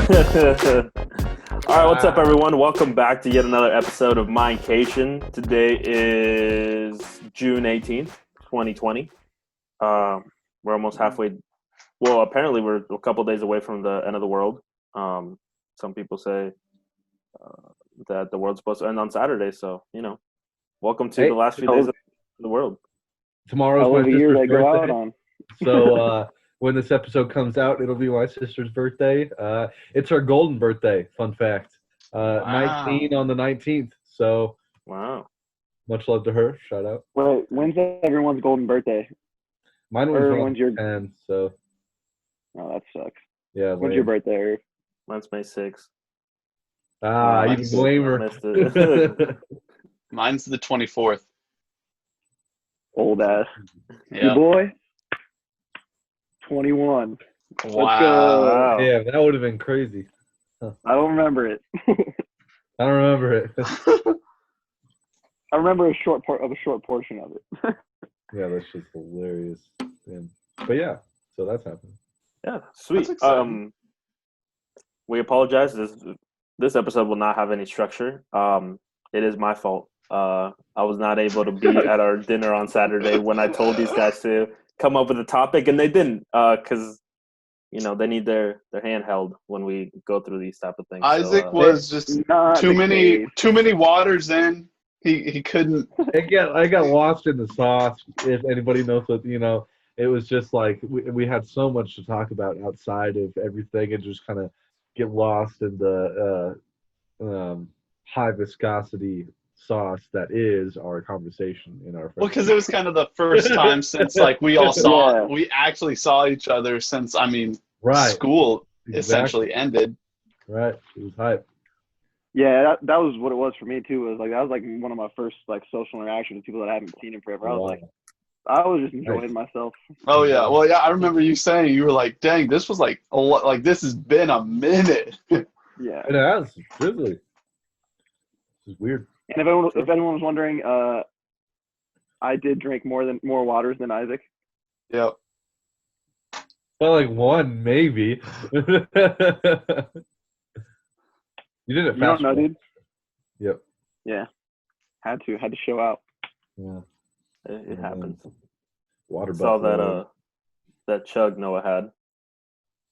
All right, what's up, everyone? Welcome back to yet another episode of Mindcation. Today is June 18th, 2020. We're almost halfway. Well, apparently we're a couple days away from the end of the world. Some people say that the world's supposed to end on Saturday. So, welcome to the last few days of the world. Tomorrow's my sister's birthday. Go out on. So when this episode comes out, it'll be my sister's birthday. It's her golden birthday, fun fact. 19 on the 19th. So wow. Much love to her. Shout out. Wait, when's everyone's golden birthday? Mine was your 10, so. Oh, that sucks. Yeah. When's your birthday, Irv? Mine's May 6th. You blame her. Mine's the 24th. Old ass. Yeah. You boy? 21. Wow. Let's go. Yeah, that would have been crazy. Huh. I don't remember it. I don't remember it. I remember a short portion of it. Yeah, that's just hilarious. But yeah, so that's happening. Yeah, sweet. We apologize. This episode will not have any structure. It is my fault. I was not able to be at our dinner on Saturday when I told these guys to come up with a topic, and they didn't, because they need their hand held when we go through these type of things. Isaac was just too many waters in. He couldn't. I got lost in the sauce. If anybody knows what it was just like we had so much to talk about outside of everything, and just kind of get lost in the high viscosity sauce that is our conversation in our. Well, because it was kind of the first time since we actually saw each other since school essentially ended. Right, it was hype. Yeah, that was what it was for me too. It was that was one of my first social interactions with people that I haven't seen in forever. I was just enjoying myself. Oh yeah, well yeah, I remember you saying you were like, "Dang, this was a lot. This has been a minute." Yeah, it has really. This is weird. And if anyone was wondering, I did drink more waters than Isaac. Yep. Well, one maybe. You did it fast. You don't know, dude. Yep. Yeah. Had to show out. Yeah. It happens. Water. Saw that chug Noah had.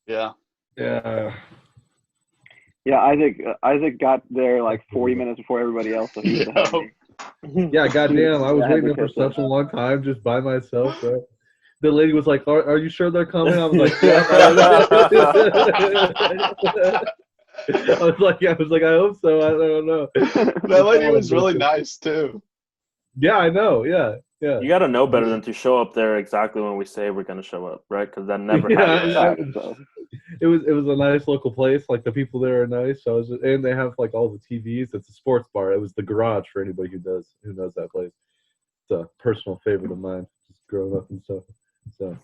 Yeah. Yeah. Yeah, Isaac got there 40 minutes before everybody else. So he was yeah, goddamn! I was waiting for such a long time just by myself, bro. The lady was like, "Are you sure they're coming?" I was like, "Yeah." I was like, "I hope so." I don't know. That lady was really nice too. Yeah, I know. Yeah. You got to know better than to show up there exactly when we say we're going to show up, right? Because that never happens. It was a nice local place. The people there are nice. And they have all the TVs. It's a sports bar. It was the Garage for anybody who knows that place. It's a personal favorite of mine, just growing up and stuff. So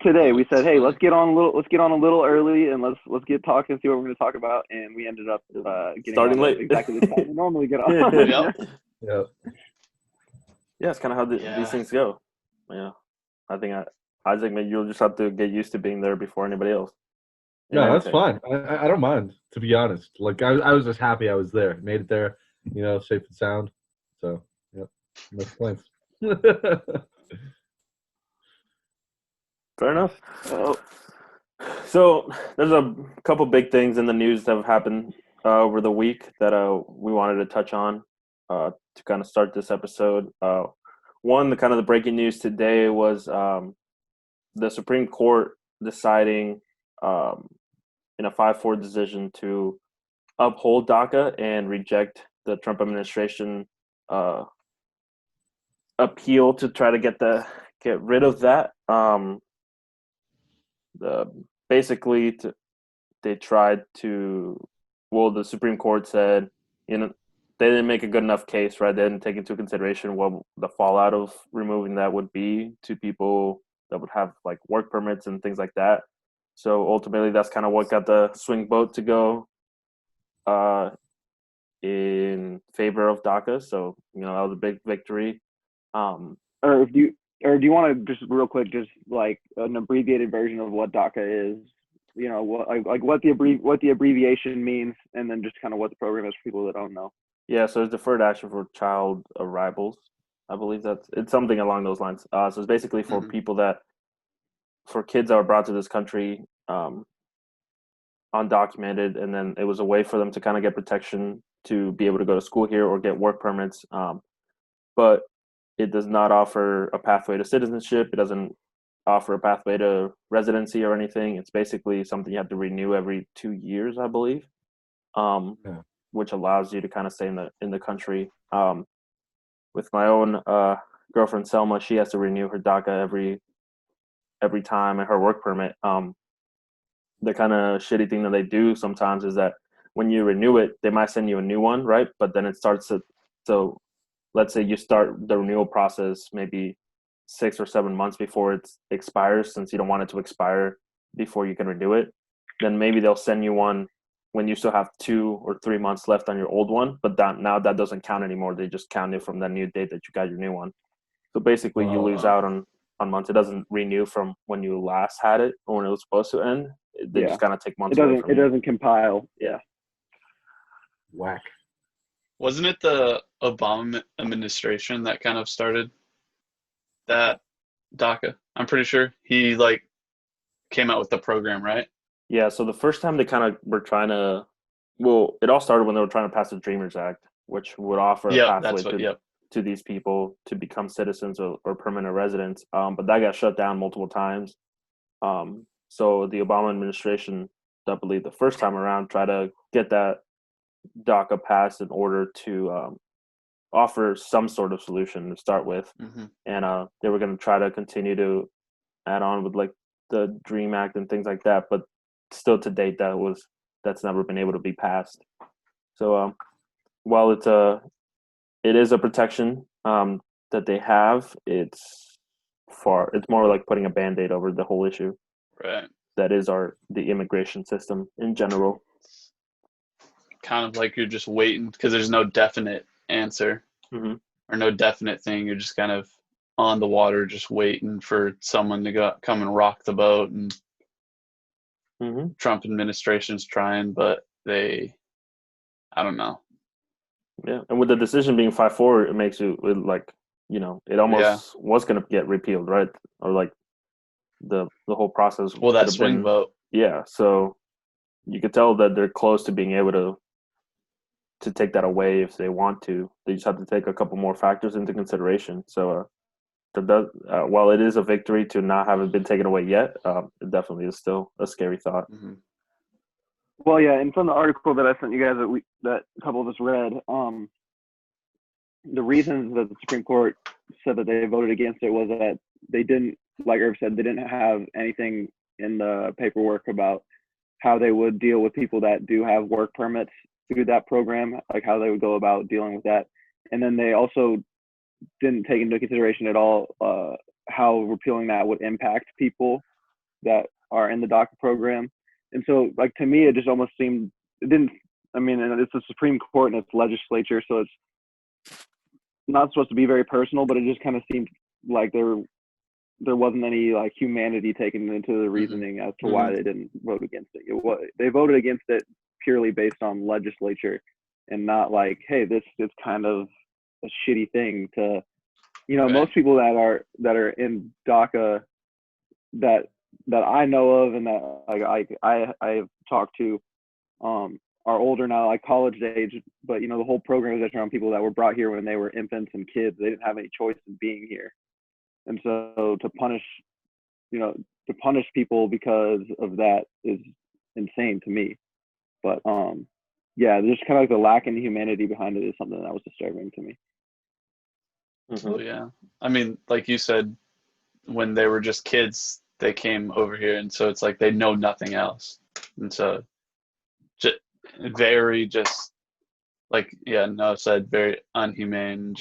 today, we said, hey, let's get on a little early and let's get talking and see what we're going to talk about. And we ended up getting starting late exactly the time we normally get on. Yeah. Yeah, it's kind of how these things go. Yeah, I think Isaac, you'll just have to get used to being there before anybody else. No, that's fine. I don't mind, to be honest. I was just happy I was there. Made it there, safe and sound. So, yep, no complaints. Fair enough. So there's a couple big things in the news that have happened over the week that we wanted to touch on. To kind of start this episode. One, the breaking news today was the Supreme Court deciding in a 5-4 decision to uphold DACA and reject the Trump administration appeal to try to get rid of that. They tried to. Well, the Supreme Court said, they didn't make a good enough case, right? They didn't take into consideration what the fallout of removing that would be to people that would have work permits and things like that. So ultimately, that's kind of what got the swing vote to go in favor of DACA. So that was a big victory. Or do you want to just real quick, just an abbreviated version of what DACA is? what the abbreviation means, and then just kind of what the program is for people that don't know. Yeah, so it's deferred action for child arrivals. I believe it's something along those lines. So it's basically for people for kids that were brought to this country undocumented, and then it was a way for them to kind of get protection to be able to go to school here or get work permits. But it does not offer a pathway to citizenship. It doesn't offer a pathway to residency or anything. It's basically something you have to renew every 2 years, I believe, which allows you to kind of stay in the country. With my own girlfriend Selma, she has to renew her DACA every time, and her work permit. The kind of shitty thing that they do sometimes is that when you renew it, they might send you a new one, right? But then it starts to, so let's say you start the renewal process maybe 6 or 7 months before it expires, since you don't want it to expire before you can renew it. Then maybe they'll send you one when you still have 2 or 3 months left on your old one, but now that doesn't count anymore. They just count it from the new date that you got your new one. So basically, you lose out on months. It doesn't renew from when you last had it or when it was supposed to end. They just kind of take months away from you. It doesn't compile. Yeah. Whack. Wasn't it the Obama administration that kind of started that DACA? I'm pretty sure he came out with the program, right? Yeah. So the first time they kind of were trying to, well, it all started when they were trying to pass the Dreamers Act, which would offer a pathway to these people to become citizens or permanent residents. But that got shut down multiple times. So the Obama administration, I believe the first time around, tried to get that DACA passed in order to offer some sort of solution to start with. And they were going to try to continue to add on with the Dream Act and things like that. But still to date, that's never been able to be passed. So while it is a protection that they have, it's more like putting a Band-Aid over the whole issue. Right. That is the immigration system in general. Kind of like you're just waiting because there's no definite answer or no definite thing. You're just kind of on the water, just waiting for someone to come and rock the boat. And Trump administration's trying, but I don't know. Yeah, and with the decision being 5-4, it makes you it almost was going to get repealed, right? Or the whole process. Well, that swing vote. Yeah, so you could tell that they're close to being able to take that away if they want to. They just have to take a couple more factors into consideration. So, while it is a victory to not have it been taken away yet, it definitely is still a scary thought. Well, yeah, and from the article that I sent you guys that a couple of us read, the reasons that the Supreme Court said that they voted against it was that they didn't, like Irv said, they didn't have anything in the paperwork about how they would deal with people that do have work permits through that program, like how they would go about dealing with that. And then they also didn't take into consideration at all how repealing that would impact people that are in the DACA program. And so, to me, it just almost seemed, and it's the Supreme Court and it's legislature, so it's not supposed to be very personal, but it just kind of seemed like there wasn't any humanity taken into the reasoning as to why they didn't vote against it. They voted against it purely based on legislature and not hey, this is kind of a shitty thing to, most people that are in DACA that I know of and that I've talked to are older now, college age, but the whole program is around people that were brought here when they were infants and kids. They didn't have any choice in being here. And so to punish people because of that is insane to me. But just kind of the lack in humanity behind it is something that was disturbing to me. Oh yeah, I mean, like you said, when they were just kids, they came over here, and so it's they know nothing else, and so very very unhumane.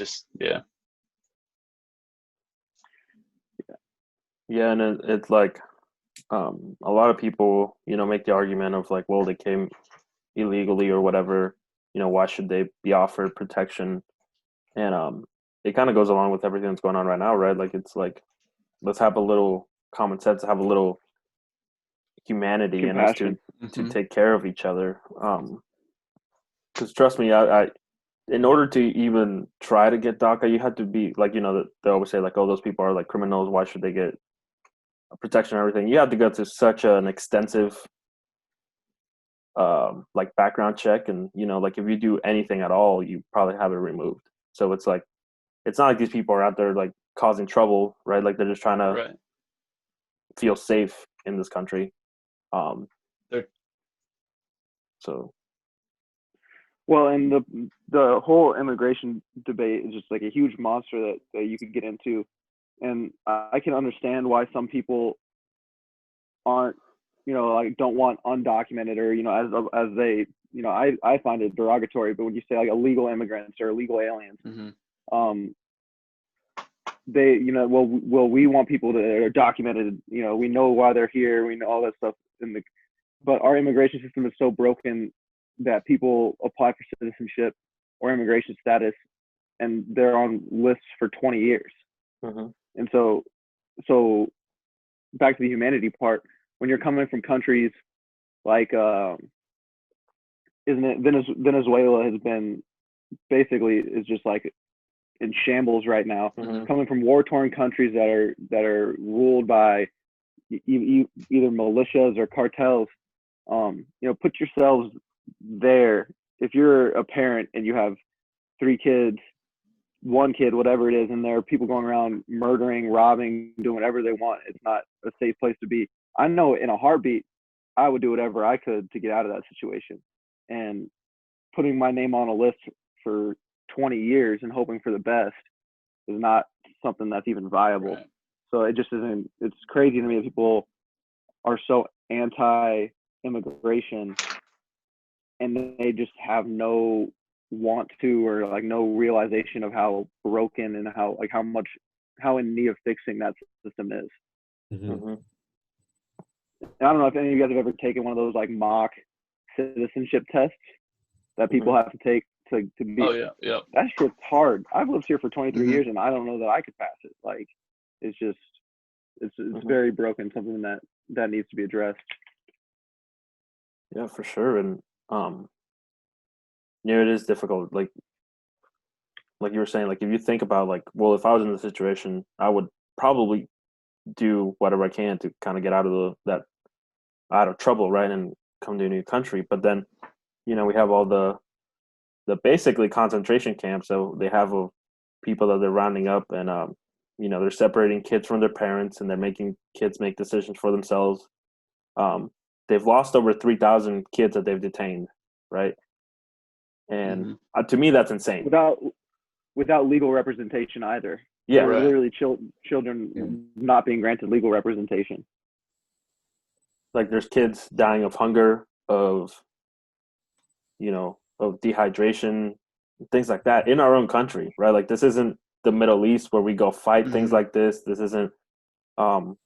Yeah, and it's a lot of people, make the argument of well, they came illegally or whatever, why should they be offered protection? And it kind of goes along with everything that's going on right now, right? Let's have a little common sense, have a little, humanity and us to compassion. take care of each other. Because trust me, I in order to even try to get DACA, you had to be like, they always say like, oh, those people are like criminals. Why should they get protection and everything? You have to go through such an extensive like background check, and like if you do anything at all, you probably have it removed. So it's like, it's not like these people are out there like causing trouble, right? Like they're just trying to Right. feel safe in this country. So Well, and the whole immigration debate is just like a huge monster that you could get into, and I can understand why some people aren't, like don't want undocumented, or as they, I find it derogatory, but when you say like illegal immigrants or illegal aliens, they, well, we want people that are documented, we know why they're here, we know all that stuff, but our immigration system is so broken that people apply for citizenship or immigration status and they're on lists for 20 years. And so back to the humanity part, when you're coming from countries like Venezuela has been basically is just like in shambles right now, coming from war-torn countries that are ruled by either militias or cartels. Put yourselves there. If you're a parent and you have 3 kids, 1 kid, whatever it is, and there are people going around murdering, robbing, doing whatever they want, it's not a safe place to be. I know in a heartbeat, I would do whatever I could to get out of that situation. And putting my name on a list for 20 years and hoping for the best is not something that's even viable. Right. So it just isn't, it's crazy to me that people are so anti-immigration and they just have no want to, or like no realization of how broken and how in need of fixing that system is. And I don't know if any of you guys have ever taken one of those like mock citizenship tests that people have to take to be. Oh yeah. That shit's hard. I've lived here for 23 years and I don't know that I could pass it. Like it's just it's very broken, something that needs to be addressed. Yeah, for sure. And it is difficult. Like you were saying, like if you think about like, well, if I was in the situation, I would probably do whatever I can to kind of get out of trouble, right, and come to a new country. But then, we have all the basically concentration camps. So they have people that they're rounding up, and they're separating kids from their parents, and they're making kids make decisions for themselves. They've lost over 3,000 kids that they've detained, right? And to me, that's insane. Without legal representation either. Yeah, right. Literally children not being granted legal representation. Like there's kids dying of hunger, of dehydration, things like that in our own country, right? Like this isn't the Middle East where we go fight things like this. This isn't all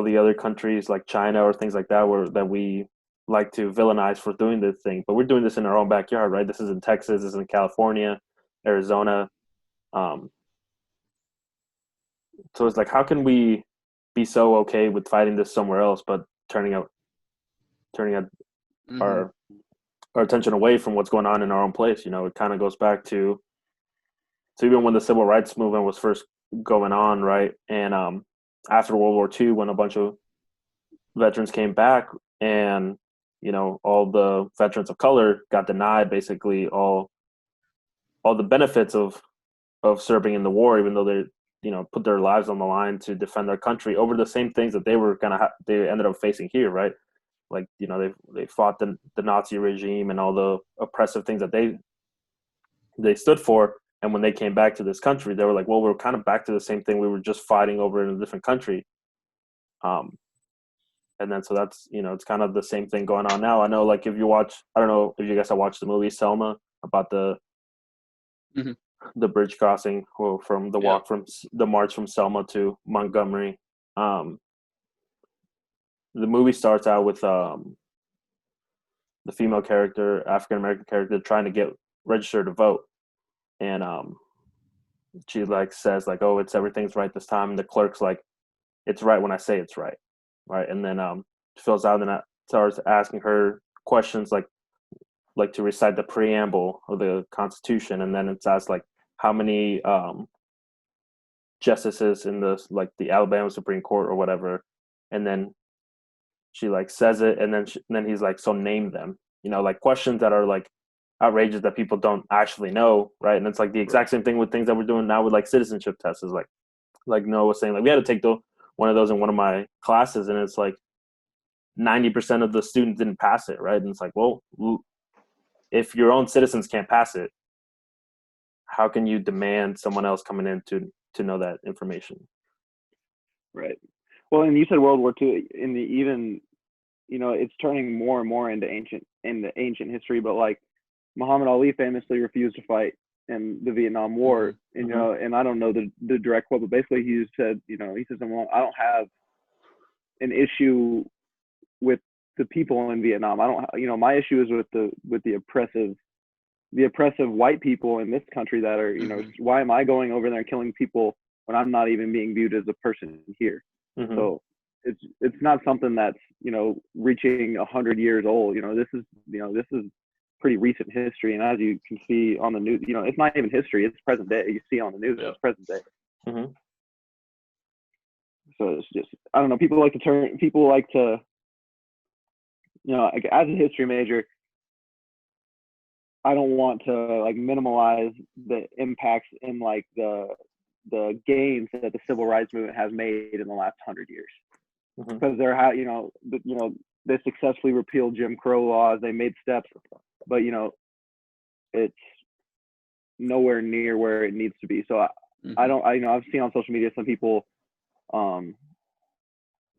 the other countries like China or things like that that we like to villainize for doing this thing. But we're doing this in our own backyard, right? This is in Texas, this is in California, Arizona. So it's like, how can we be so okay with fighting this somewhere else, but turning our attention away from what's going on in our own place? It kind of goes back to even when the civil rights movement was first going on, right? And after World War II, when a bunch of veterans came back, and all the veterans of color got denied basically all the benefits of serving in the war, even though they put their lives on the line to defend their country over the same things that they were they ended up facing here, right? Like they fought the Nazi regime and all the oppressive things that they stood for. And when they came back to this country, they were like, well, we're kind of back to the same thing we were just fighting over in a different country. And then so that's it's kind of the same thing going on now. I know, like if you watch, I don't know if you guys have watched the movie Selma, about the bridge crossing, from the walk from the march from Selma to Montgomery. The movie starts out with the female character, African American character, trying to get registered to vote, and she like says like, oh, everything's right this time, and the clerk's like, it's right when I say it's right, and then fills out and that starts asking her questions like to recite the preamble of the Constitution, and then it's asked like how many justices in the Alabama Supreme Court or whatever, and then she like says it, and then he's like, so name them, like questions that are like outrageous that people don't actually know, right? And it's like the exact same thing with things that we're doing now with like citizenship tests. Is like Noah was saying, like we had to take one of those in one of my classes, and it's like 90% of the students didn't pass it, right? And it's like, well, if your own citizens can't pass it, how can you demand someone else coming in to know that information? Right. Well, and you said World War II in the even, it's turning more and more into ancient history, but like Muhammad Ali famously refused to fight in the Vietnam War, and, and I don't know the direct quote, but basically he said, he said something along, I don't have an issue with the people in Vietnam. I don't, my issue is with the oppressive white people in this country that are, why am I going over there and killing people when I'm not even being viewed as a person here? So it's not something that's, reaching 100 years old. This is pretty recent history. And as you can see on the news, it's not even history, it's present day. You see on the news, it's present day. So it's just, I don't know, people like to, like, as a history major, I don't want to like minimize the impacts in like the gains that the civil rights movement has made in the last 100 years, because they successfully repealed Jim Crow laws, they made steps, but it's nowhere near where it needs to be. So I've seen on social media some people, like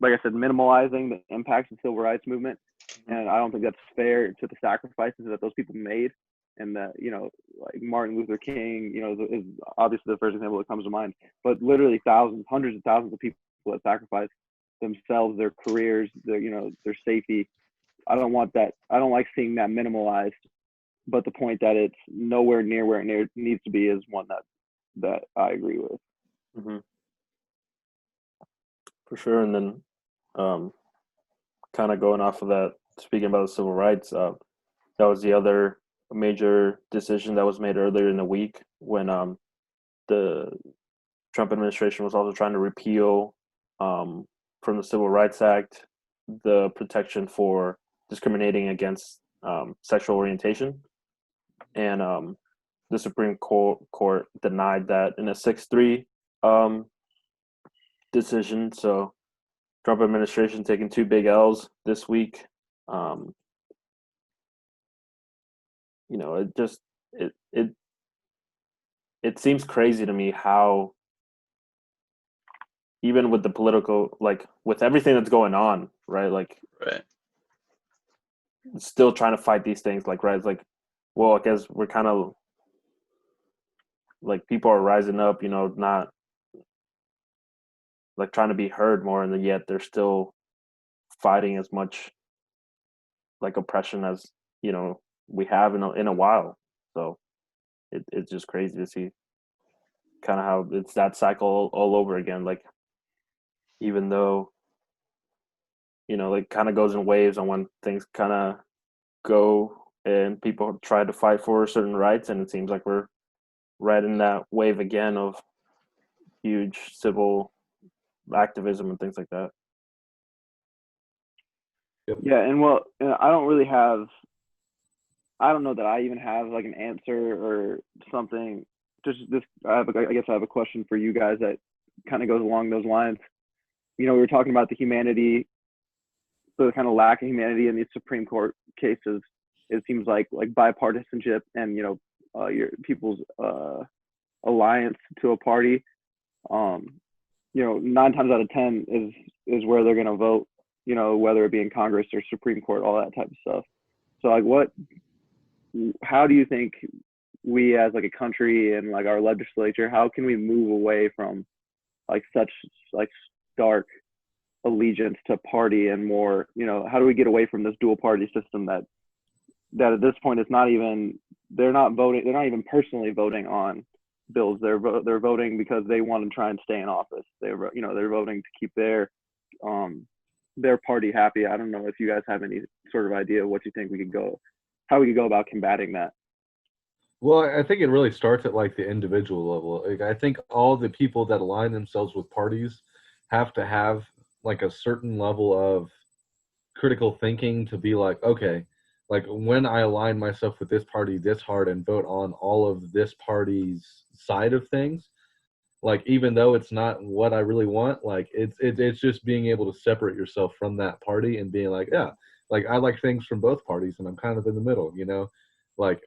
I said, minimalizing the impacts of the civil rights movement, and I don't think that's fair to the sacrifices that those people made. And that, like Martin Luther King, is obviously the first example that comes to mind, but literally hundreds of thousands of people that sacrificed themselves, their careers, their safety. I don't want that. I don't like seeing that minimalized, but the point that it's nowhere near where it needs to be is one that I agree with. For sure. And then kind of going off of that, speaking about the civil rights, that was the other major decision that was made earlier in the week when the Trump administration was also trying to repeal from the Civil Rights Act the protection for discriminating against sexual orientation, and the Supreme Court denied that in a 6-3 decision. So Trump administration taking 2 big L's this week. It seems crazy to me how, even with the political, like with everything that's going on, right? Like, still trying to fight these things, like, right? It's like, well, I guess we're kind of like, people are rising up, not like trying to be heard more, and then yet they're still fighting as much like oppression as we have in a while. So it's just crazy to see kind of how it's that cycle all over again. Like, even though like kind of goes in waves on when things kind of go and people try to fight for certain rights, and it seems like we're right in that wave again of huge civil activism and things like that. Yeah, and well, I don't know that I even have like an answer or something. Just this, I guess I have a question for you guys that kind of goes along those lines. We were talking about the humanity, the kind of lack of humanity in these Supreme Court cases. It seems like bipartisanship and your people's alliance to a party. 9 times out of 10 is where they're going to vote. Whether it be in Congress or Supreme Court, all that type of stuff. So like, how do you think we as like a country and like our legislature, how can we move away from like such like stark allegiance to party and more, how do we get away from this dual party system that at this point is not even, they're not even personally voting on bills. They're voting because they want to try and stay in office. They're voting to keep their their party happy. I don't know if you guys have any sort of idea of what you think how we could go about combating that. Well, I think it really starts at like the individual level. Like, I think all the people that align themselves with parties have to have like a certain level of critical thinking to be like, okay, like when I align myself with this party this hard and vote on all of this party's side of things, like even though it's not what I really want, like it's just being able to separate yourself from that party and being like, yeah, like I like things from both parties and I'm kind of in the middle, you know, like.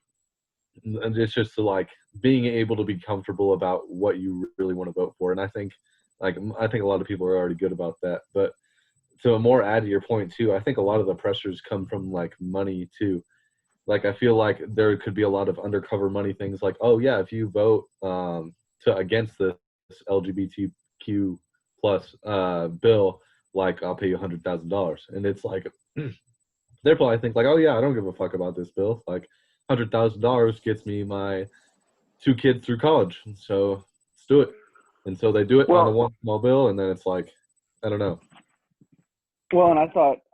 And it's just like being able to be comfortable about what you really want to vote for. And I think a lot of people are already good about that. But to more add to your point too, I think a lot of the pressures come from like money too. Like I feel like there could be a lot of undercover money things like, oh yeah, if you vote against this LGBTQ plus bill, like I'll pay you $100,000. And it's like they're probably think like, oh yeah, I don't give a fuck about this bill. Like $100,000 gets me my 2 kids through college, so let's do it. And so they do it on the one small bill, and then it's like, I don't know. Well, and I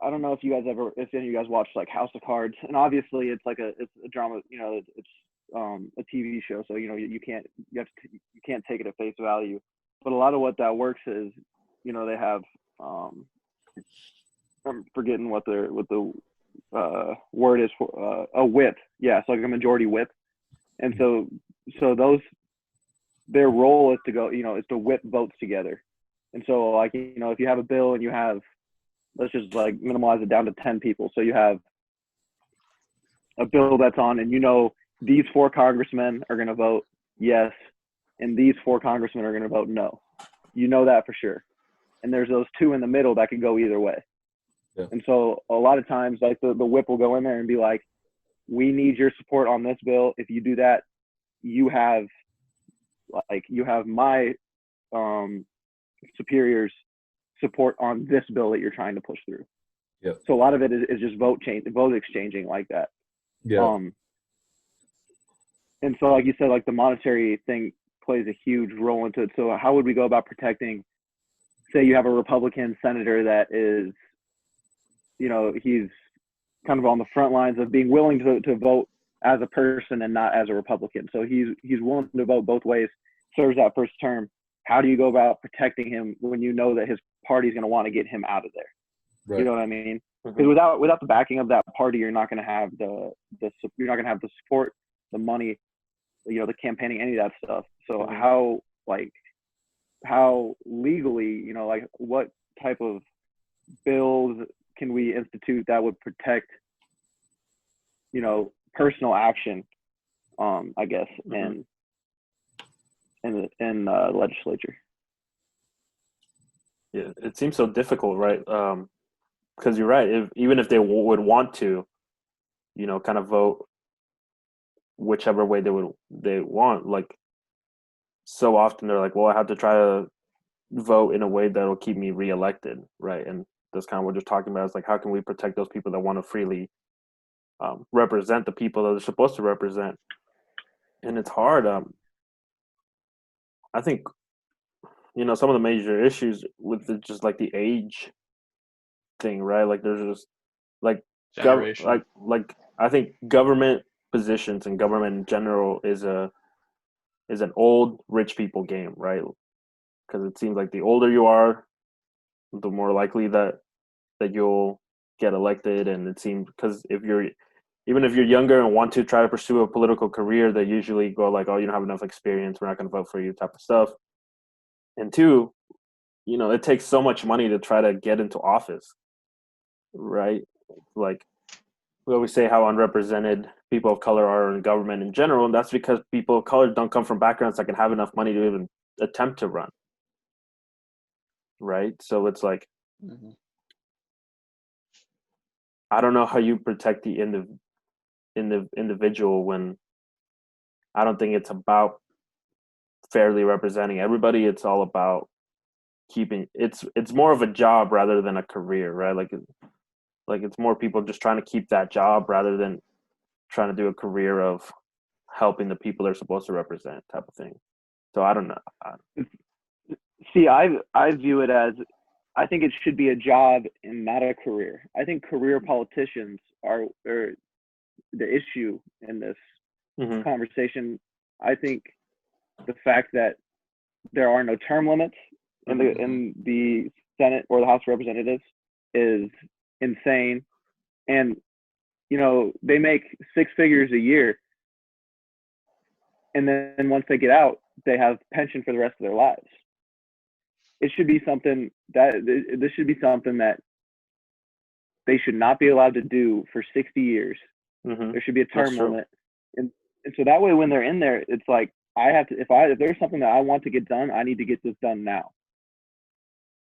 don't know if any of you guys watched like House of Cards, and obviously it's a drama, you know, it's a TV show, so you know you can't take it at face value. But a lot of what that works is, you know, they have I'm forgetting what the word is for a whip. Yeah, it's like a majority whip. And so their role is to go, you know, is to whip votes together. And so like, you know, if you have a bill and you have, let's just like minimize it down to 10 people. So you have a bill that's on and you know these 4 congressmen are going to vote yes and these 4 congressmen are going to vote no. You know that for sure. And there's those 2 in the middle that could go either way. Yeah. And so a lot of times, like the whip will go in there and be like, we need your support on this bill. If you do that, you have my superiors support on this bill that you're trying to push through. Yeah. So a lot of it is just vote exchanging like that. Yeah. And so like you said, like the monetary thing plays a huge role into it. So how would we go about protecting, say you have a Republican senator that is, you know, he's kind of on the front lines of being willing to vote as a person and not as a Republican. So he's willing to vote both ways, serves that first term. How do you go about protecting him when you know that his party's going to want to get him out of there? Right. You know what I mean? Because without the backing of that party, you're not going to have you're not going to have the support, the money, you know, the campaigning, any of that stuff. So how legally, you know, like what type of bills can we institute that would protect, you know, personal action, I guess, in the legislature? Yeah, it seems so difficult, right? Because you're right. Even if they would want to, you know, kind of vote whichever way they want, like so often they're like, well, I have to try to vote in a way that'll keep me reelected, right? And that's kind of what you're talking about. Is like, how can we protect those people that want to freely represent the people that they're supposed to represent? And it's hard. I think, you know, some of the major issues with just like the age thing, right? Like there's just like like I think government positions and government in general is an old rich people game, right? Because it seems like the older you are, the more likely that you'll get elected. And it seems because even if you're younger and want to try to pursue a political career, they usually go like, oh, you don't have enough experience, we're not going to vote for you, type of stuff. And 2, you know, it takes so much money to try to get into office, right? Like we always say how unrepresented people of color are in government in general, and that's because people of color don't come from backgrounds that can have enough money to even attempt to run, right? So it's like, I don't know how you protect the individual when I don't think it's about fairly representing everybody. It's all about keeping it's more of a job rather than a career, right? Like it's more people just trying to keep that job rather than trying to do a career of helping the people they're supposed to represent, type of thing. So I don't know. See, I view it as I think it should be a job and not a career. I think career politicians are the issue in this conversation. I think the fact that there are no term limits in the Senate or the House of Representatives is insane. And, you know, they make 6 figures a year. And then once they get out, they have pension for the rest of their lives. It should be something this should be something that they should not be allowed to do for 60 years. There should be a term limit. And so that way when they're in there, it's like, I have to, if there's something that I want to get done, I need to get this done now.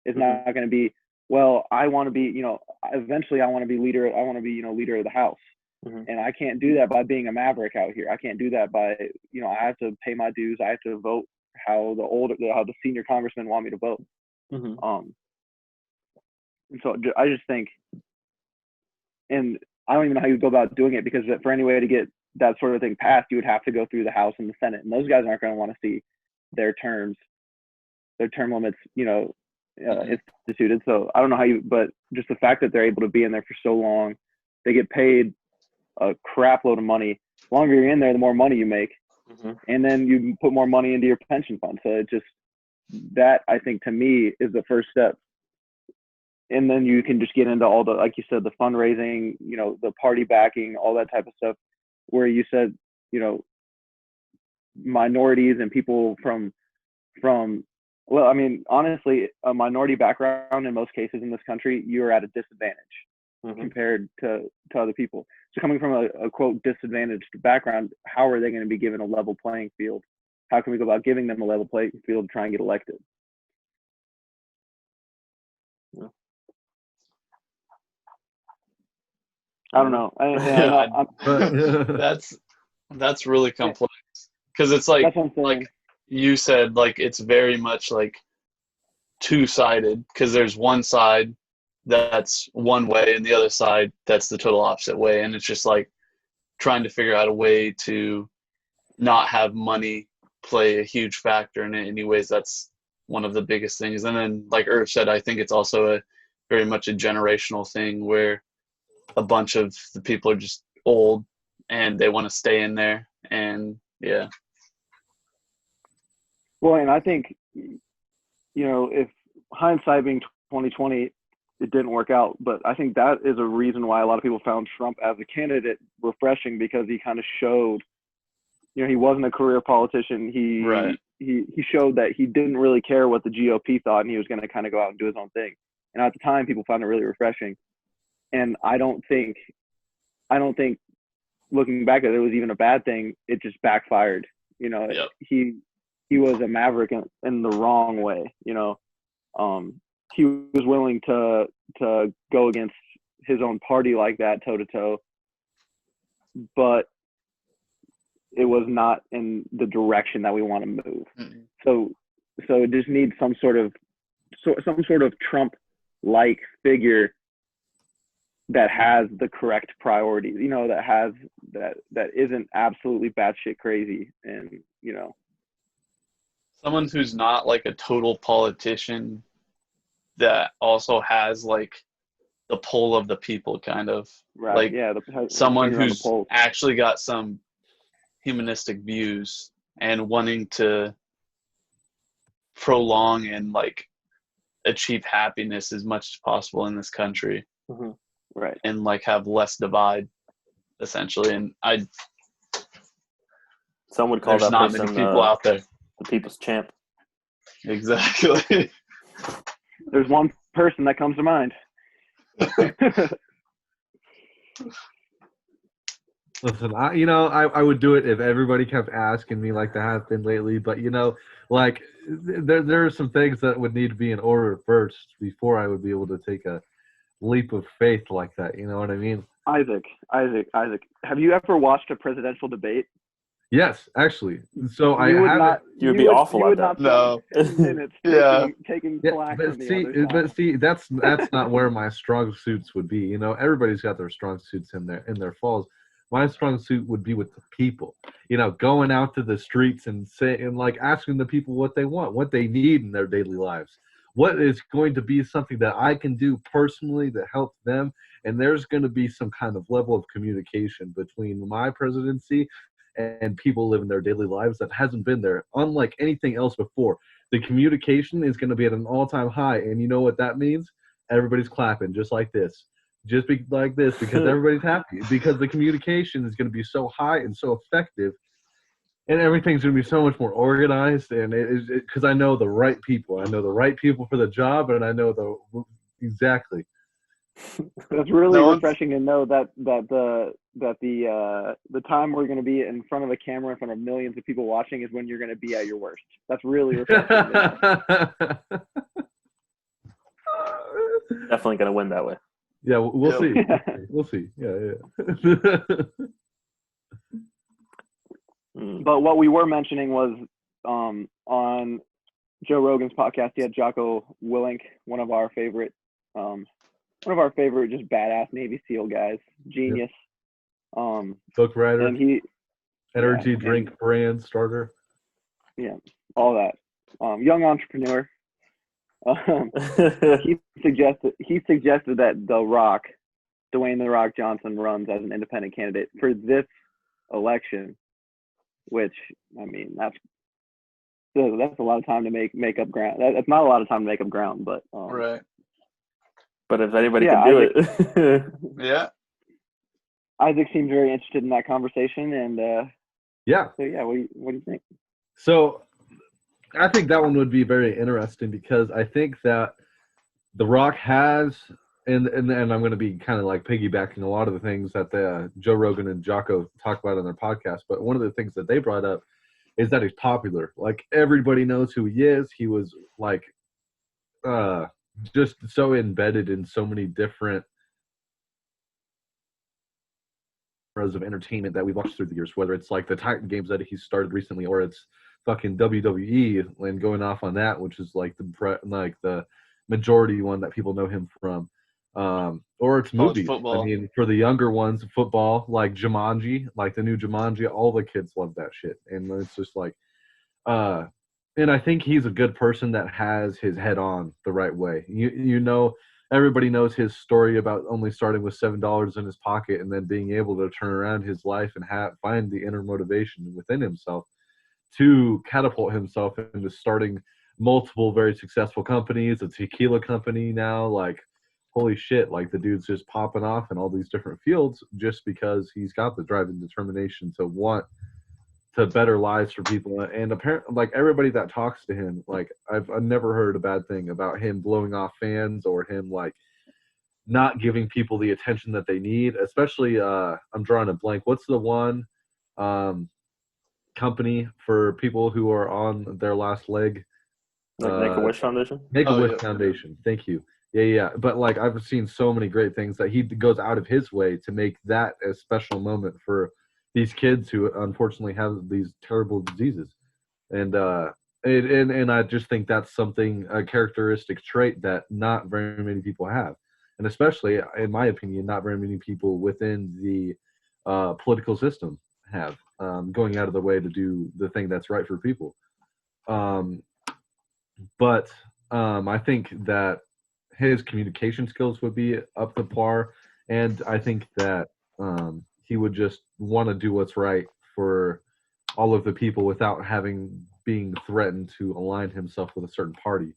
It's not going to be, well, I want to be, you know, eventually I want to be leader. I want to be, you know, leader of the House. And I can't do that by being a maverick out here. I can't do that by, you know, I have to pay my dues. I have to vote how the senior congressmen want me to vote. And so I just think, and I don't even know how you go about doing it, because for any way to get that sort of thing passed, you would have to go through the House and the Senate, and those guys aren't going to want to see their term limits, you know, instituted. So I don't know but just the fact that they're able to be in there for so long, they get paid a crap load of money. The longer you're in there, the more money you make, and then you put more money into your pension fund. So it just, that I think to me is the first step. And then you can just get into all the, like you said, the fundraising, you know, the party backing, all that type of stuff, where you said, you know, minorities and people from, well, I mean, honestly, a minority background in most cases in this country, you're at a disadvantage compared to other people. So coming from a quote disadvantaged background, how are they going to be given a level playing field? How can we go about giving them a level playing field to try and get elected? I don't know. That's really complex, because it's like you said, like it's very much like two-sided, because there's one side that's one way and the other side that's the total opposite way, and it's just like trying to figure out a way to not have money play a huge factor in it. Anyways, that's one of the biggest things. And then like Irv said, I think it's also very much a generational thing, where a bunch of the people are just old and they want to stay in there. And yeah. Well, and I think, you know, if hindsight being 2020, it didn't work out, but I think that is a reason why a lot of people found Trump as a candidate refreshing, because he kind of showed, you know, he wasn't a career politician. He showed that he didn't really care what the GOP thought, and he was going to kind of go out and do his own thing. And at the time, people found it really refreshing. And I don't think looking back at it, it was even a bad thing. It just backfired. You know, he was a maverick in the wrong way. You know, he was willing to go against his own party like that, toe to toe, but it was not in the direction that we want to move. So it just needs some sort of Trump-like figure that has the correct priorities, you know, that isn't absolutely batshit crazy, and, you know, someone who's not like a total politician, that also has like the pull of the people, kind of like someone who's actually got some humanistic views and wanting to prolong and like achieve happiness as much as possible in this country. Right. And like have less divide, essentially. And some would call there's that not person many people out there. The people's champ. Exactly. There's one person that comes to mind. Listen, I would do it if everybody kept asking me like they have been lately. But, you know, like there are some things that would need to be in order first before I would be able to take a leap of faith like that. You know what I mean? Isaac, have you ever watched a presidential debate? Yes, actually. So you'd be awful at that. No. Taking flack from the other side. But see, that's not where my strong suits would be. You know, everybody's got their strong suits in their falls. My strong suit would be with the people. You know, going out to the streets and like asking the people what they want, what they need in their daily lives, what is going to be something that I can do personally that helps them. And there's going to be some kind of level of communication between my presidency and people living their daily lives that hasn't been there, unlike anything else before. The communication is going to be at an all-time high, and you know what that means? Everybody's clapping just like this. Just like this, because everybody's happy, because the communication is going to be so high and so effective, and everything's going to be so much more organized. And it is because I know the right people. I know the right people for the job, and I know exactly. It's really refreshing to know that the time we're going to be in front of a camera in front of millions of people watching is when you're going to be at your worst. That's really refreshing to know. Definitely going to win that way. Yeah, we'll see. We'll see. Yeah. But what we were mentioning was on Joe Rogan's podcast, he had Jocko Willink, one of our favorite just badass Navy SEAL guys, genius. Book writer, and energy drink brand starter. Yeah, all that. Young entrepreneur. He suggested that Dwayne "The Rock" Johnson runs as an independent candidate for this election, which, I mean, that's a lot of time to make up ground. That's not a lot of time to make up ground, but right. But if anybody can do it, yeah. Isaac seems very interested in that conversation, and yeah. So yeah, what do you think? So, I think that one would be very interesting because I think that The Rock has, and I'm going to be kind of like piggybacking a lot of the things that Joe Rogan and Jocko talk about on their podcast. But one of the things that they brought up is that he's popular. Like, everybody knows who he is. He was like, just so embedded in so many different eras of entertainment that we've watched through the years, whether it's like the Titan games that he started recently, or it's fucking WWE and going off on that, which is like the majority one that people know him from, or it's movies. Football. I mean, for the younger ones, football, like Jumanji, like the new Jumanji, all the kids love that shit, and it's just like, and I think he's a good person that has his head on the right way. You know, everybody knows his story about only starting with $7 in his pocket and then being able to turn around his life and find the inner motivation within himself to catapult himself into starting multiple very successful companies, a tequila company now. Like, holy shit, like the dude's just popping off in all these different fields just because he's got the drive and determination to want to better lives for people. And apparently, like, everybody that talks to him, like, I've never heard a bad thing about him blowing off fans or him like not giving people the attention that they need, especially I'm drawing a blank. What's the one company for people who are on their last leg? Like Make-A-Wish Foundation? Make-A-Wish Foundation. Thank you. Yeah. But like, I've seen so many great things that he goes out of his way to make that a special moment for these kids who unfortunately have these terrible diseases. And I just think that's a characteristic trait that not very many people have. And especially, in my opinion, not very many people within the political system have, going out of their way to do the thing that's right for people. But I think that his communication skills would be up to par, and I think that he would just want to do what's right for all of the people without being threatened to align himself with a certain party.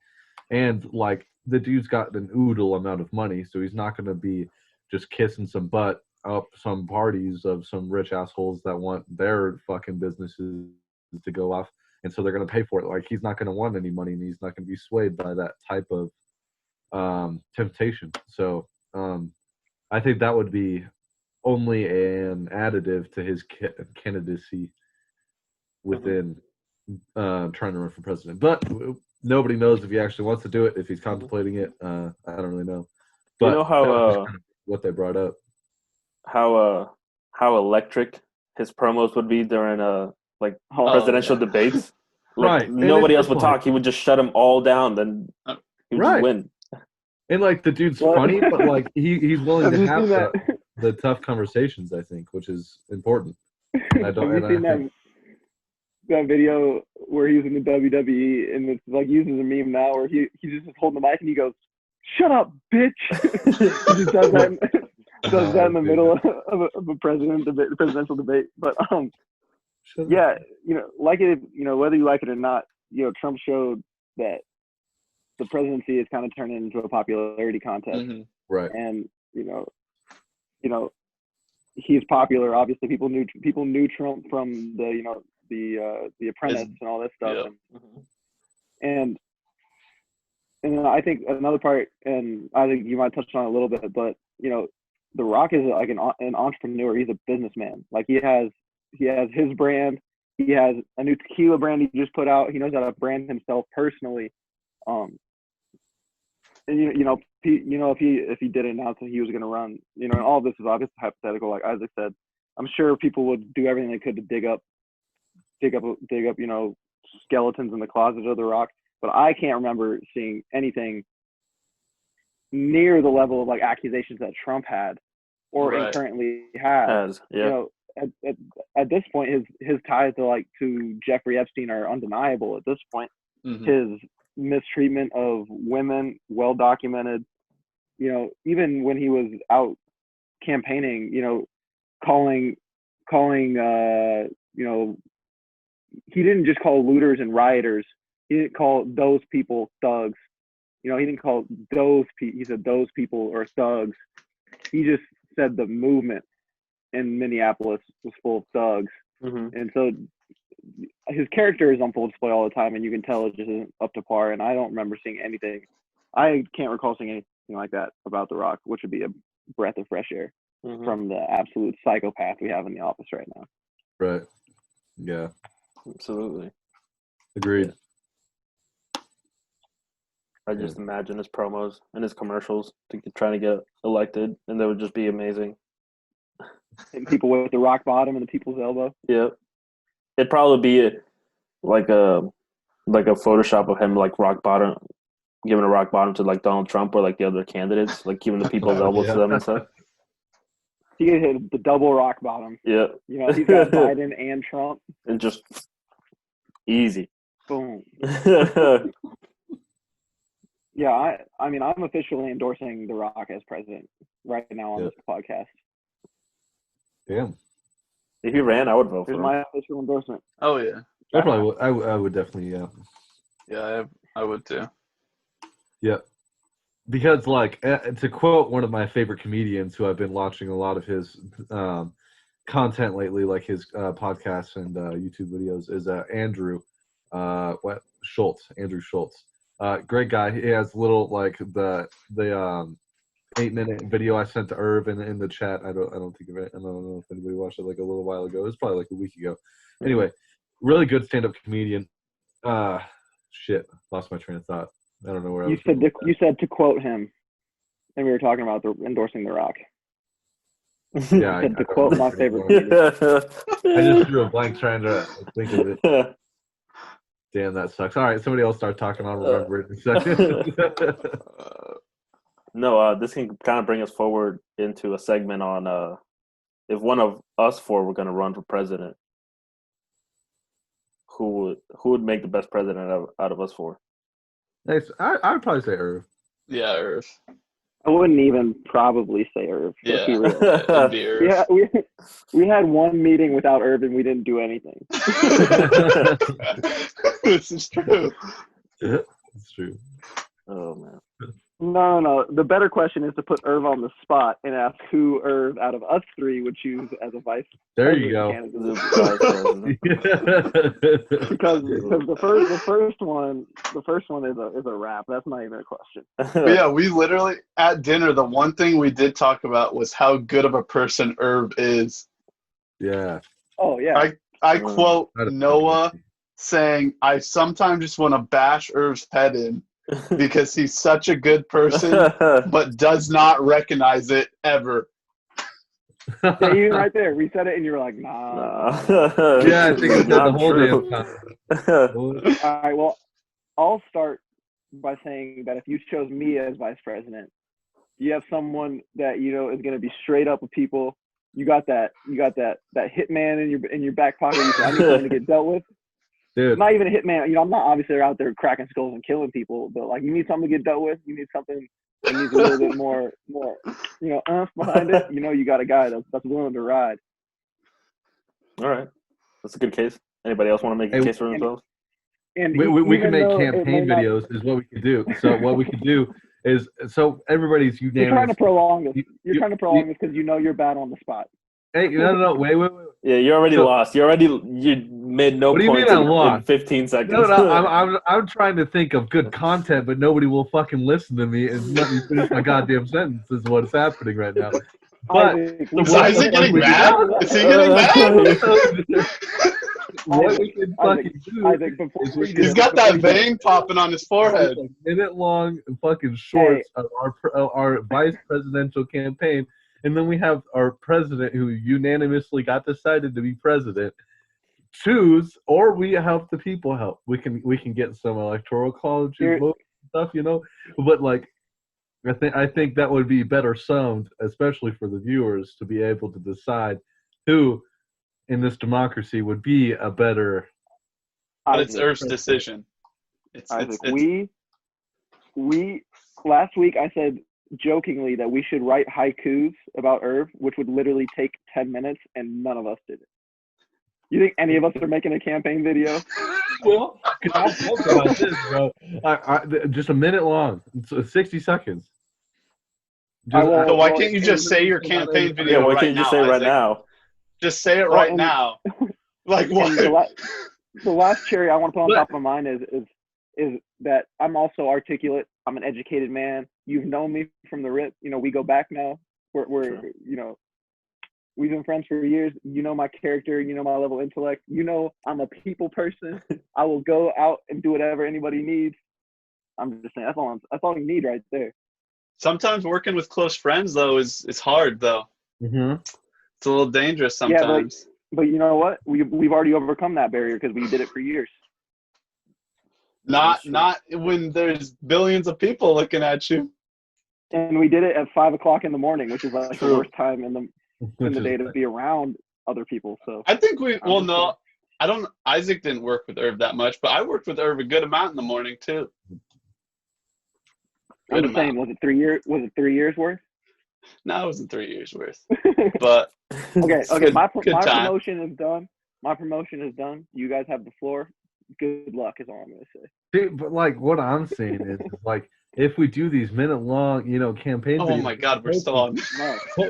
And like, the dude's got an oodle amount of money, so he's not going to be just kissing some butt up some parties of some rich assholes that want their fucking businesses to go off, and so they're going to pay for it. Like, he's not going to want any money, and he's not going to be swayed by that type of temptation. So I think that would be only an additive to his candidacy within trying to run for president. But nobody knows if he actually wants to do it, if he's contemplating it. I don't really know. But you know how kind of what they brought up, how electric his promos would be during presidential debates. Like, right? Nobody else would talk. He would just shut them all down. Then he would just win. And like, the dude's funny, but like he's willing to have the tough conversations, I think, which is important. that video where he was in the WWE and it's like used as a meme now, where he's just holding the mic and he goes, "Shut up, bitch!" He just does that in the middle of a presidential debate. But yeah, like it, whether you like it or not, Trump showed that the presidency is kind of turning into a popularity contest, Mm-hmm. Right? And he's popular. Obviously, people knew Trump from the Apprentice and all that stuff, and then I think another part, and I think you might touch on it a little bit, but The Rock is like an entrepreneur. He's a businessman. Like he has his brand. He has a new tequila brand he just put out. He knows how to brand himself personally. And if he did announce that he was going to run, and all this is obviously hypothetical. Like Isaac said, I'm sure people would do everything they could to dig up, skeletons in the closet of The Rock. But I can't remember seeing anything near the level of like accusations that Trump had or currently has. At this point, his ties to Jeffrey Epstein are undeniable. At this point, his mistreatment of women, well documented. Even when he was out campaigning, calling he didn't just call looters and rioters. He didn't call those people thugs. He didn't call those people. He said those people are thugs. He just said the movement in Minneapolis was full of thugs, and so his character is on full display all the time, and you can tell it just isn't up to par. And I don't remember seeing anything. I can't recall seeing anything like that about The Rock, which would be a breath of fresh air from the absolute psychopath we have in the office right now. Right. Yeah. Absolutely. Agreed. I just imagine his promos and his commercials trying to get elected, and they would just be amazing. And people with the rock bottom and the people's elbow. Yeah, it'd probably be like a Photoshop of him like rock bottom, giving a rock bottom to like Donald Trump or like the other candidates, like giving the people's elbows to them and stuff. He could hit the double rock bottom. Yeah, he's got Biden and Trump, and just easy. Boom. Yeah, I mean, I'm officially endorsing The Rock as president right now on this podcast. Damn. If he ran, I would vote for him. Here's my official endorsement. Oh yeah. I probably would. I would definitely. Yeah. Yeah, I would too. Yeah. Because, to quote one of my favorite comedians who I've been watching a lot of his content lately, like his podcasts and YouTube videos, is Andrew Schultz. Andrew Schultz. Great guy. He has little the 8-minute video I sent to Irv in the chat. I don't think of it. I don't know if anybody watched it a little while ago. It was probably a week ago. Anyway, really good stand-up comedian. Shit, lost my train of thought. I don't know where you said to quote him, and we were talking about endorsing The Rock. Yeah, to quote my favorite comedian. I just drew a blank trying to think of it. Damn, that sucks. All right, somebody else start talking. I'll remember it in a second. No, this can kind of bring us forward into a segment on if one of us four were going to run for president, who would make the best president out of us four? Nice. I would probably say Irv. Yeah, Irv. I wouldn't even probably say Irv. Yeah, be real. it'd be Irv. Yeah, we had one meeting without Irv and we didn't do anything. This is true. Yeah, it's true. Oh man. No. The better question is to put Irv on the spot and ask who Irv out of us three would choose as a vice. There you go. Because the first one is a wrap. That's not even a question. Yeah, we literally at dinner, the one thing we did talk about was how good of a person Irv is. Yeah. Oh yeah. I quote Noah saying, "I sometimes just want to bash Irv's head in because he's such a good person, but does not recognize it ever." Yeah, even right there, we said it, and you were like, "Nah." Yeah, I think it's the whole damn time. All right, well, I'll start by saying that if you chose me as vice president, you have someone that is going to be straight up with people. You got that hitman in your back pocket. You say, "I need someone to get dealt with." Dude. Not even a hitman. I'm not obviously out there cracking skulls and killing people, but like, you need something to get dealt with. You need something that needs a little bit more, behind it. You got a guy that's willing to ride. All right, that's a good case. Anybody else want to make a case for themselves? And we can make campaign videos. Is what we could do. So what we could do is everybody's unanimous. You're trying to prolong this. You're trying to prolong this because you're bad on the spot. Hey, no, wait. Yeah, you already lost. You made no points in 15 seconds. No, I'm trying to think of good content, but nobody will fucking listen to me and let me finish my goddamn sentence. Is what's happening right now. But is Isaac getting mad? Is he getting mad? What we can fucking do is he's got that vein popping on his forehead. Minute-long fucking shorts of our vice presidential campaign. And then we have our president who unanimously got decided to be president. Choose, or we help the people help. We can get some electoral college vote stuff, But like, I think that would be better summed, especially for the viewers, to be able to decide who in this democracy would be a better. But it's Earth's decision. We last week I said jokingly that we should write haikus about Irv, which would literally take 10 minutes, and none of us did it. You think any of us are making a campaign video? Well, I'll talk about this, bro. Just a minute long. It's 60 seconds. So why can't you just say your campaign video? Yeah, why can't you just say it right now? Just say it right now. Like what? The last cherry I want to put on top of mine is that I'm also articulate. I'm an educated man. You've known me from the rip. We go back now. We're we've been friends for years. You know my character. You know my level of intellect. I'm a people person. I will go out and do whatever anybody needs. I'm just saying that's all you need right there. Sometimes working with close friends though is hard though. Mm-hmm. It's a little dangerous sometimes. Yeah, but you know what? We've already overcome that barrier because we did it for years. Not when there's billions of people looking at you. And we did it at 5 o'clock in the morning, which is like the worst time in the day to be around other people. So I think Isaac didn't work with Irv that much, but I worked with Irv a good amount in the morning too. I'm just saying, was it 3 years? Was it 3 years worth? No, it wasn't 3 years worth. But okay. My promotion is done. My promotion is done. You guys have the floor. Good luck is all I'm gonna say. Dude, but like what I'm saying is like if we do these minute-long, campaign videos. Oh my God, we're still on.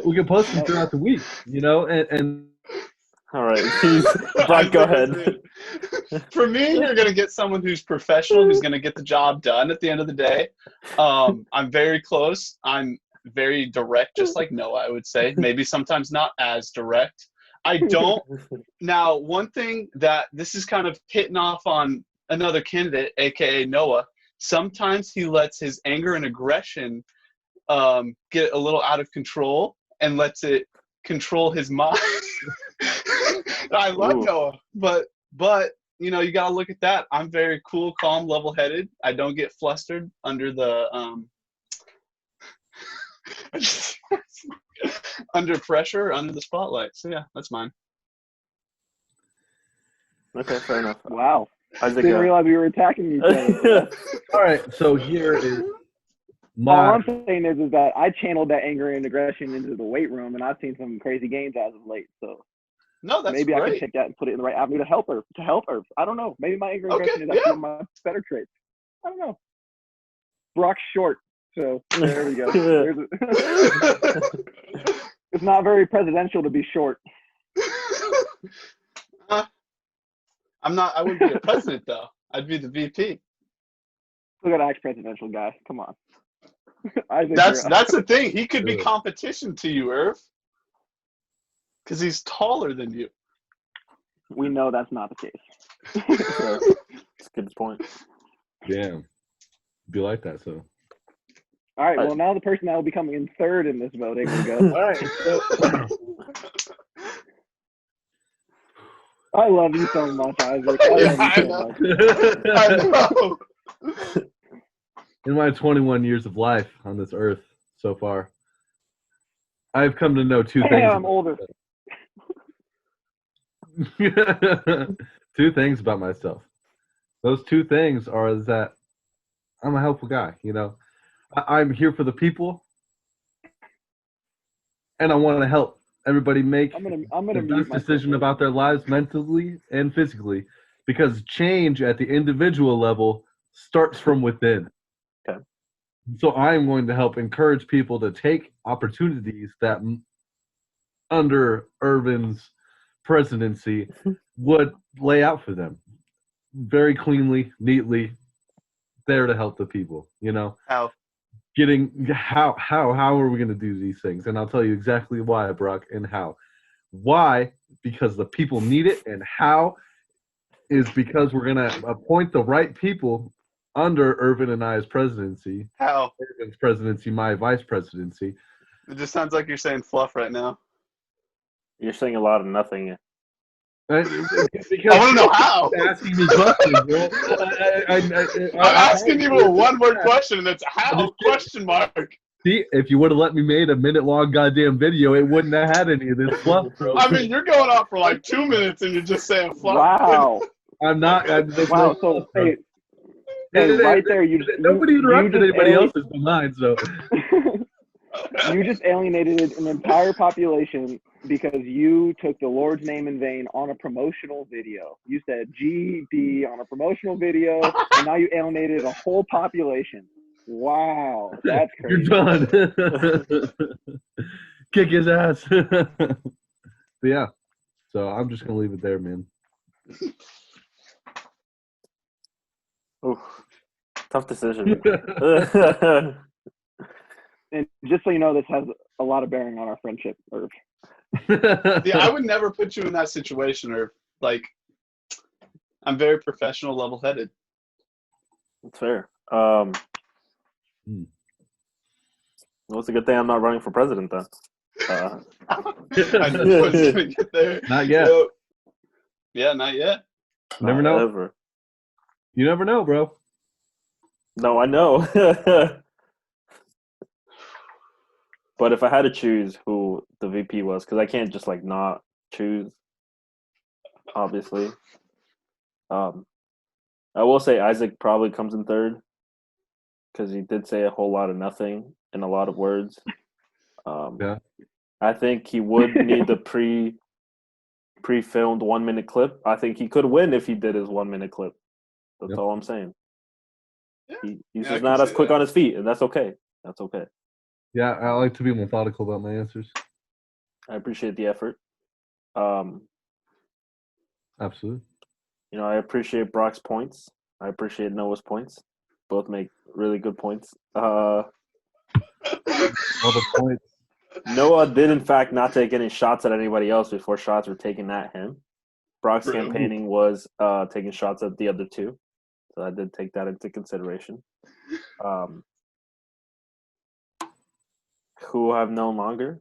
We can post them throughout the week, and. All right, Brock, go ahead. For me, you're going to get someone who's professional, who's going to get the job done at the end of the day. I'm very close. I'm very direct, just like Noah, I would say. Maybe sometimes not as direct. I don't. Now, one thing that this is kind of hitting off on another candidate, a.k.a. Noah, sometimes he lets his anger and aggression get a little out of control and lets it control his mind. I love Noah, but you got to look at that. I'm very cool, calm, level-headed. I don't get flustered under the under pressure, under the spotlight. So yeah, that's mine. Okay, fair enough. Wow. Didn't realize we were attacking each other. All right, so here is all I'm saying is that I channeled that anger and aggression into the weight room, and I've seen some crazy gains as of late. So no, that's maybe great. I can take that and put it in the right avenue to help her. I don't know. Maybe my anger and aggression is actually one of my better traits. I don't know. Brock's short, so there we go. It's not very presidential to be short. I wouldn't be a president though. I'd be the VP. Look at that presidential guy. Come on. That's the thing. He could be competition to you, Irv. Because he's taller than you. We know that's not the case. That's a good point. Damn. Be like that, so. All right, well, now the person that will be coming in third in this voting will go. All right. So, I love you so much, Isaac. I know. In my 21 years of life on this earth so far, I've come to know two things. Yeah, I'm older. Two things about myself. Those two things are that I'm a helpful guy. I'm here for the people, and I want to help everybody make I'm gonna the mute best myself decision for about their lives mentally and physically, because change at the individual level starts from within. Okay. So I'm going to help encourage people to take opportunities that under Irvin's presidency would lay out for them very cleanly, neatly, there to help the people. How? How are we going to do these things? And I'll tell you exactly why, Brock, and how. Why? Because the people need it, and how is because we're going to appoint the right people under Irvin and I's presidency. How? Irvin's presidency, my vice presidency. It just sounds like you're saying fluff right now. You're saying a lot of nothing. Because I want to know how. Asking me questions, bro. I'm asking you a one-word question, and it's how? Question mark. See, if you would have let me make a minute-long goddamn video, it wouldn't have had any of this fluff, bro. I mean, you're going off for like 2 minutes, and you're just saying fluff. Wow. I'm not. Wow. So hey, right there, nobody interrupted anybody else's mine, so. You just alienated an entire population because you took the Lord's name in vain on a promotional video. You said GD on a promotional video, and now you alienated a whole population. Wow, that's crazy. You're done. Kick his ass. But yeah, so I'm just gonna leave it there, man. Oof. Tough decision. And just so you know, this has a lot of bearing on our friendship, Irv. Yeah, I would never put you in that situation, or like, I'm very professional, level-headed. That's fair. Well, it's a good thing I'm not running for president then. I knew I was gonna get there. Not yet. So, yeah, not yet. Never know. Ever. You never know, bro. No, I know. But if I had to choose who the VP was, because I can't just like not choose, obviously. I will say Isaac probably comes in third because he did say a whole lot of nothing in a lot of words. Yeah. I think he would need the pre-filmed 1 minute clip. I think he could win if he did his 1 minute clip. That's all I'm saying. Yeah. He's just not as quick on his feet, and that's okay. That's okay. Yeah, I like to be methodical about my answers. I appreciate the effort. Absolutely. I appreciate Brock's points. I appreciate Noah's points. Both make really good points. All the points. Noah did, in fact, not take any shots at anybody else before shots were taken at him. Brock's campaigning was taking shots at the other two. So I did take that into consideration. Who I've known longer,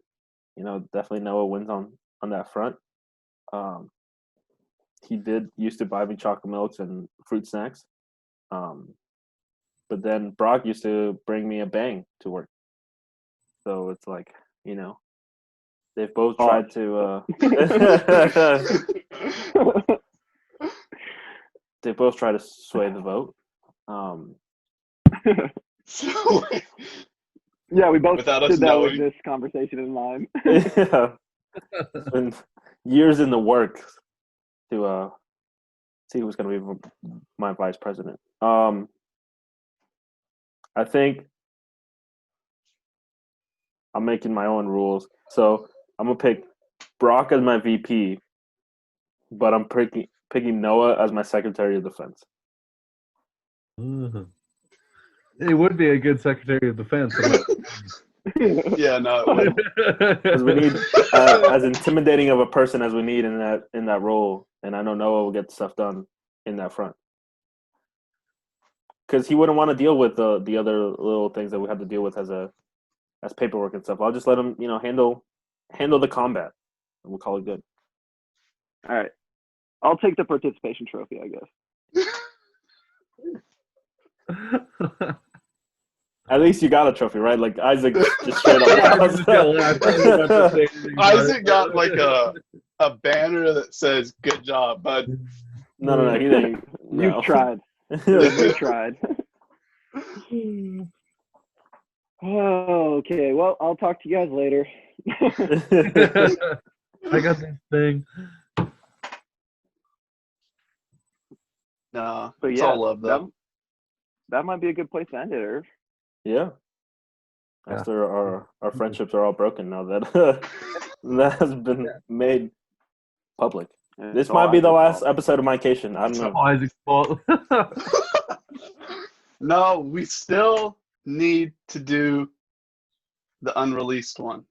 definitely Noah wins on that front. He did used to buy me chocolate milks and fruit snacks. But then Brock used to bring me a bang to work. So it's like, they've both tried to they both try to sway the vote. Yeah, we both Without did us that knowing. with this conversation in mind. Yeah. It's been years in the works to see who's going to be my vice president. I think I'm making my own rules. So I'm going to pick Brock as my VP, but I'm picking Noah as my Secretary of Defense. It would be a good Secretary of Defense. Yeah, no, it would. Because we need as intimidating of a person as we need in that role, and I know Noah will get stuff done in that front. Because he wouldn't want to deal with the other little things that we have to deal with as paperwork and stuff. I'll just let him, handle the combat, and we'll call it good. All right, I'll take the participation trophy, I guess. At least you got a trophy, right? Like Isaac just straight up. Isaac got like a banner that says "Good job, bud." No. He didn't. No. You've tried. You tried. Okay. Well, I'll talk to you guys later. I got this thing. No, But it's yeah, all love though. that might be a good place to end it, Irv. Yeah. Yeah. After our friendships are all broken now that that has been made public. It's This all might be the Isaac's last fault. episode of Mindcation. I don't It's know. all Isaac's fault. No, we still need to do the unreleased one.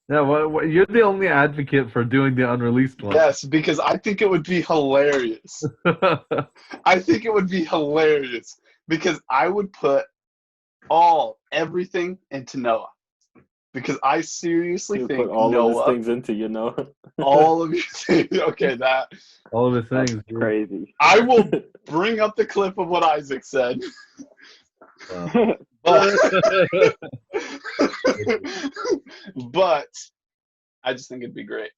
Yeah, well, you're the only advocate for doing the unreleased one. Yes, because I think it would be hilarious. I think it would be hilarious because I would put everything into Noah. Because I seriously You think put all Noah, of his things into, you know. all of your things. Okay, that. All of his That's things. dude. crazy. I will bring up the clip of what Isaac said. Wow. But I just think it'd be great.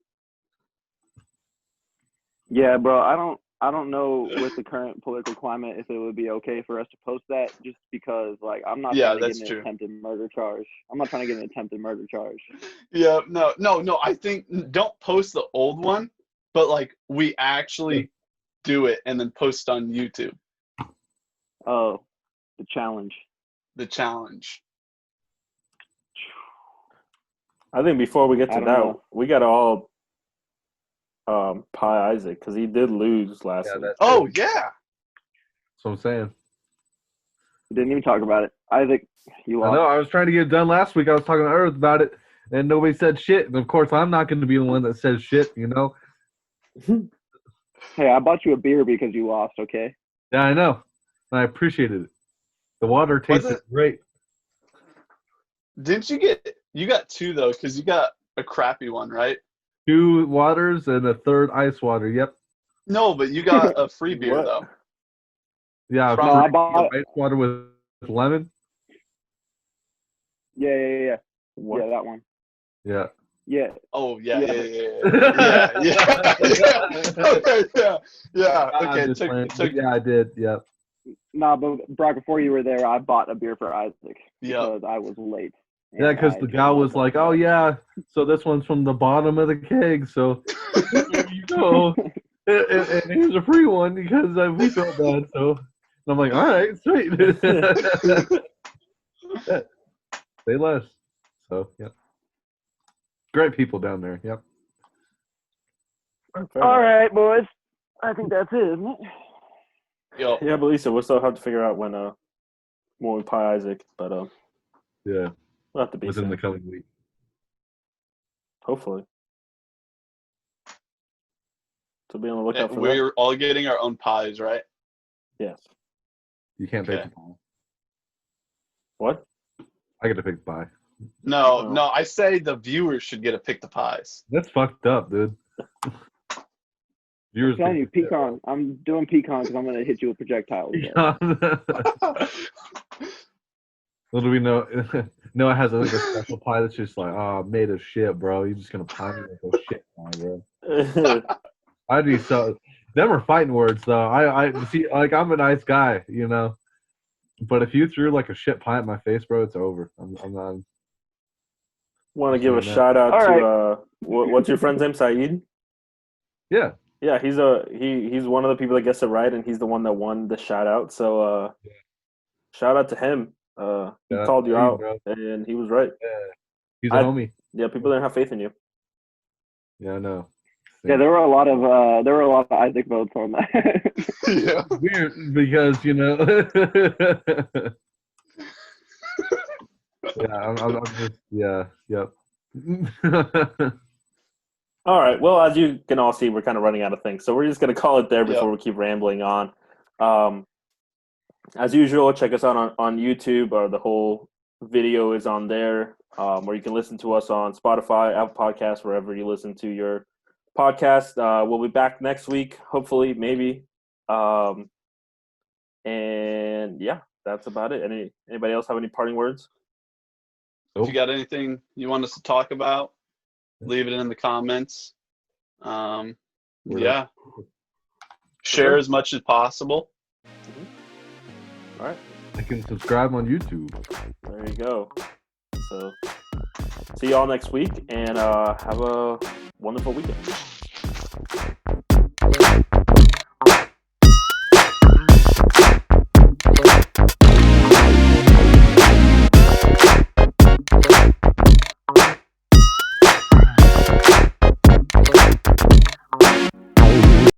Yeah, bro. I don't know with the current political climate if it would be okay for us to post that, just because like I'm not Yeah, trying to that's get true. an attempted murder charge. I'm not trying to get an attempted murder charge. Yeah, no. I think don't post the old one, but like we actually do it and then post on YouTube. Oh, the challenge. The challenge. I think before we get I to don't that, know. we got to all pie Isaac because he did lose last week. that's Oh it. yeah. That's what I'm saying. Didn't even talk about it. Isaac, you I lost. know. I was trying to get it done last week. I was talking to Earth about it, and nobody said shit. And of course, I'm not going to be the one that says shit. You know. Hey, I bought you a beer because you lost. Okay. Yeah, I know. I appreciated it. The water tasted great. Didn't you got two though, because you got a crappy one, right? 2 waters and a third ice water. Yep. No, but you got a free beer What? though. Yeah. From- No, I free bought. ice water with lemon. Yeah. What? Yeah, that one. Yeah. Yeah. Oh yeah. Yeah. Okay, yeah. I'm Okay, just playing. took Yeah, I did. Yep. Nah, but Brock, before you were there, I bought a beer for Isaac Yeah. because I was late. Yeah, because the guy was like, "Oh yeah, so this one's from the bottom of the keg, so there you go, and here's a free one because we felt bad." So and I'm like, "All right, sweet." Yeah. Say less. So yep, great people down there. Yep. All right, boys. I think that's it, isn't it? Yo, Yeah, but Lisa, we'll still have to figure out when we pie Isaac, but Yeah, we'll have to be within soon. the coming week. Hopefully. So be on the lookout for that. we're all getting our own pies, right? Yes. You can't pick Okay. the pie. What? I get to pick the pie. No, I say the viewers should get to pick the pies. That's fucked up, dude. Viewers I'm telling you, pick the shit, pecan. I'm doing pecan because I'm gonna hit you with projectiles. bro. Little do we know, Noah has like a special pie that's just like, made of shit, bro. You're just gonna pie me with a shit pie, bro. I'd be so. Them are fighting words, though. I see, like, I'm a nice guy, you know. But if you threw like a shit pie at my face, bro, it's over. I'm not. Want to give a Doing that. shout out All to right. what's your friend's name? Saeed. Yeah. Yeah, he's one of the people that gets it right, and he's the one that won the shout out. So shout out to him. He Shout out called to you you, out, bro. and he was right. He's a homie. Yeah, people didn't have faith in you. Yeah, I know. Yeah, there were a lot of Isaac votes on that. Yeah. Weird because yeah, I'm just yep. All right. Well, as you can all see, we're kind of running out of things, so we're just gonna call it there before Yep. we keep rambling on. As usual, check us out on YouTube. The whole video is on there, where you can listen to us on Spotify, Apple Podcasts, wherever you listen to your podcast. We'll be back next week, hopefully, maybe. And yeah, that's about it. Anybody else have any parting words? If you got anything you want us to talk about, leave it in the comments. Yeah. Share as much as possible. All right. I can subscribe on YouTube. There you go. So, see y'all next week, and have a wonderful weekend.